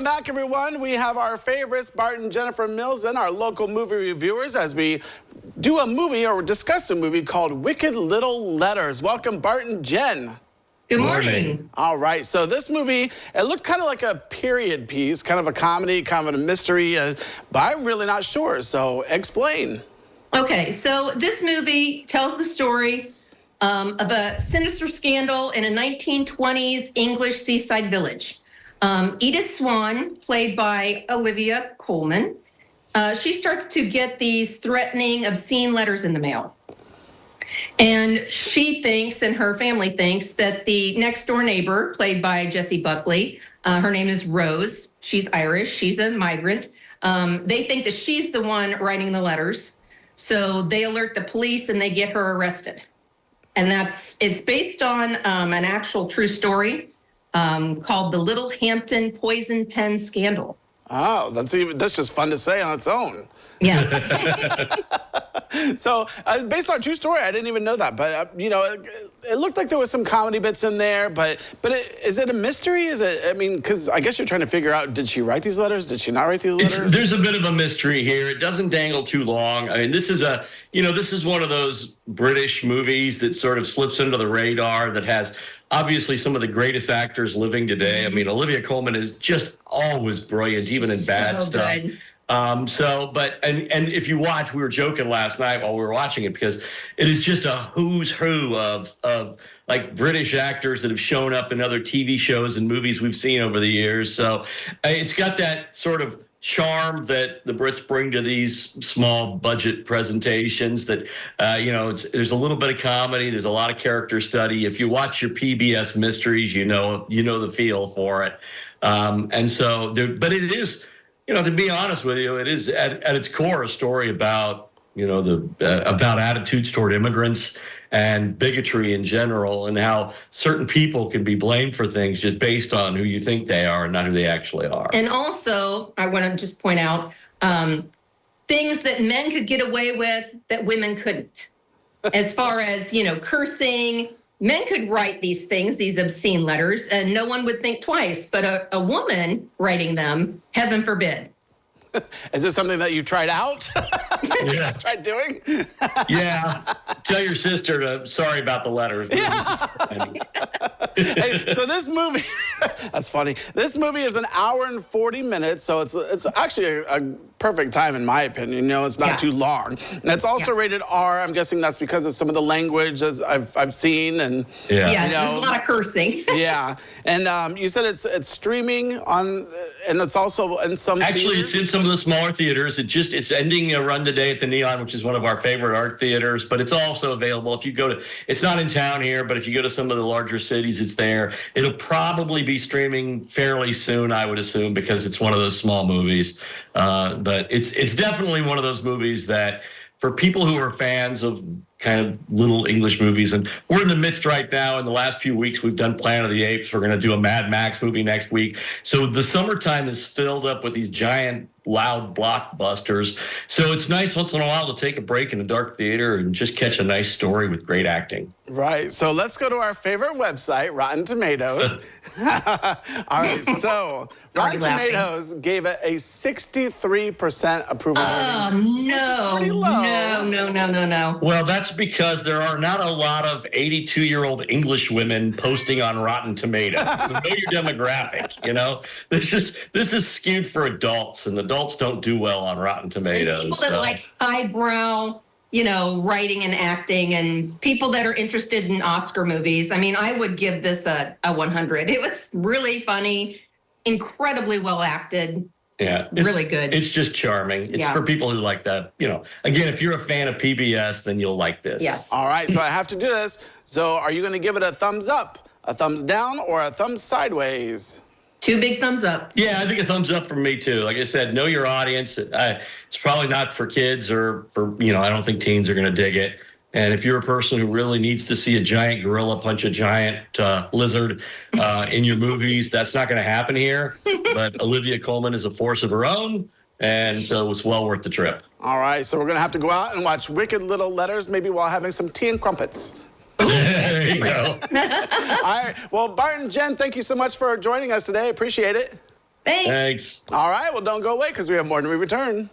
back, everyone. We have our favorites, Bart and Jennifer Mills, and our local movie reviewers as we do a movie or discuss a movie called Wicked Little Letters. Welcome, Bart and Jen. Good morning. All right, so this movie, it looked kind of like a period piece, kind of a comedy, kind of a mystery, but I'm really not sure, so explain. Okay, so this movie tells the story of a sinister scandal in a 1920s English seaside village. Edith Swan, played by Olivia Coleman, she starts to get these threatening, obscene letters in the mail. And she thinks, and her family thinks, that the next door neighbor, played by Jessie Buckley, her name is Rose. She's Irish. She's a migrant. They think that she's the one writing the letters. So they alert the police and they get her arrested. And it's based on an actual true story called the Little Hampton Poison Pen Scandal. Oh, that's just fun to say on its own. Yes. So, based on a true story, I didn't even know that. But, you know, it looked like there was some comedy bits in there. But is it a mystery? Is it, I mean, because I guess you're trying to figure out, did she write these letters? Did she not write these letters? There's a bit of a mystery here. It doesn't dangle too long. I mean, this is one of those British movies that sort of slips under the radar that has obviously some of the greatest actors living today. I mean, Olivia Coleman is just always brilliant, even in bad stuff. Good. And if you watch, we were joking last night while we were watching it because it is just a who's who of like British actors that have shown up in other TV shows and movies we've seen over the years. So it's got that sort of charm that the Brits bring to these small budget presentations that, there's a little bit of comedy. There's a lot of character study. If you watch your PBS mysteries, you know the feel for it. But it is, to be honest with you, it is at its core a story about, about attitudes toward immigrants and bigotry in general and how certain people can be blamed for things just based on who you think they are and not who they actually are. And also, I want to just point out things that men could get away with that women couldn't. As far as, cursing, men could write these things, these obscene letters, and no one would think twice. But a woman writing them, heaven forbid. Is this something that you tried out? Yeah. Tried doing? Yeah. Tell your sister sorry about the letters. Yeah. Hey, so this movie, that's funny. This movie is an hour and 40 minutes, so it's actually a perfect time in my opinion. It's not too long. And it's also rated R. I'm guessing that's because of some of the language as I've seen and there's a lot of cursing. Yeah, and you said it's streaming on, and it's also in some. Actually, theaters? it's in some of the smaller theaters. It's ending a run today at the Neon, which is one of our favorite art theaters. But it's also available if you go to. It's not in town here, but if you go to some of the larger cities, it's there. It'll probably be streaming fairly soon, I would assume, because it's one of those small movies. But it's definitely one of those movies that for people who are fans of kind of little English movies, and we're in the midst right now. In the last few weeks, we've done Planet of the Apes. We're going to do a Mad Max movie next week. So the summertime is filled up with these giant, loud blockbusters. So it's nice once in a while to take a break in a dark theater and just catch a nice story with great acting. Right. So let's go to our favorite website, Rotten Tomatoes. All right. So Rotten Tomatoes gave it a 63% approval rating. No. Pretty low. No. Well, that's because there are not a lot of 82-year-old English women posting on Rotten Tomatoes. So know your demographic, This is skewed for adults, and adults don't do well on Rotten Tomatoes. And people that like highbrow, writing and acting, and people that are interested in Oscar movies. I mean, I would give this a 100. It was really funny, incredibly well acted. Yeah, really good. It's just charming. It's for people who like that. Again, if you're a fan of PBS, then you'll like this. Yes. All right, so I have to do this. So are you going to give it a thumbs up, a thumbs down, or a thumbs sideways? 2 big thumbs up. Yeah, I think a thumbs up from me, too. Like I said, know your audience. It's probably not for kids or for, I don't think teens are going to dig it. And if you're a person who really needs to see a giant gorilla punch a giant lizard in your movies, that's not going to happen here. But Olivia Coleman is a force of her own, and so it's well worth the trip. All right, so we're going to have to go out and watch Wicked Little Letters, maybe while having some tea and crumpets. There you go. All right, well, Bart and Jen, thank you so much for joining us today. Appreciate it. Thanks. Thanks. All right, well, don't go away because we have more when we return.